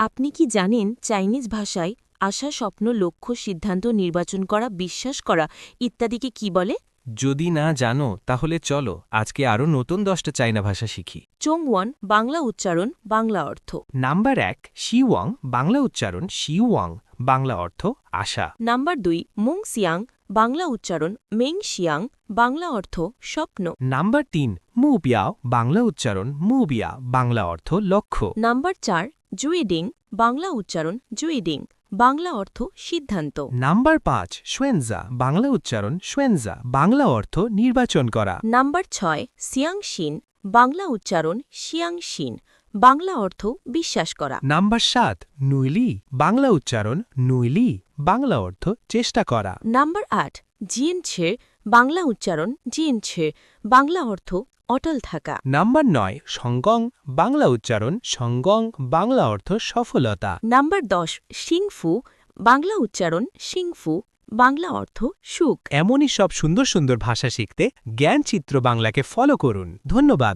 আপনি কি জানেন চাইনিজ ভাষায় আশা, স্বপ্ন, লক্ষ্য, সিদ্ধান্ত নির্বাচন করা, বিশ্বাস করা ইত্যাদিকে কি বলে? যদি না জানো তাহলে চলো আজকে আরও নতুন 10টা চাইনা ভাষা শিখি। চোংওয়ান বাংলা উচ্চারণ, বাংলা অর্থ। নাম্বার 1 শিওয়াং, বাংলা উচ্চারণ শিওয়াং, বাংলা অর্থ আশা। নাম্বার 2 মুংসিয়াং, বাংলা উচ্চারণ মেংশিয়াং, বাংলা অর্থ স্বপ্ন। নাম্বার 3 মুবিয়াও, বাংলা উচ্চারণ মুবিয়া, বাংলা অর্থ লক্ষ্য। নাম্বার 4 জুইডিং, বাংলা উচ্চারণ জুইডিং, বাংলা অর্থ সিদ্ধান্ত। নাম্বার 5 শুয়েনজা, বাংলা উচ্চারণ শুয়েনজা, বাংলা অর্থ নির্বাচন করা। নাম্বার 6 সিয়াংশিন, বাংলা উচ্চারণ শিয়াংশিন, বাংলা অর্থ বিশ্বাস করা। নাম্বার 7 নুইলি, বাংলা উচ্চারণ নুইলি, বাংলা অর্থ চেষ্টা করা। নাম্বার 8 জিয়েনছে, বাংলা উচ্চারণ জিয়েনছে, বাংলা অর্থ অটল থাকা। নাম্বার 9 সঙ্গং, বাংলা উচ্চারণ সঙ্গং, বাংলা অর্থ সফলতা। নাম্বার 10 শিংফু, বাংলা উচ্চারণ শিংফু, বাংলা অর্থ সুখ। এমনই সব সুন্দর সুন্দর ভাষা শিখতে জ্ঞানচিত্র বাংলাকে ফলো করুন। ধন্যবাদ।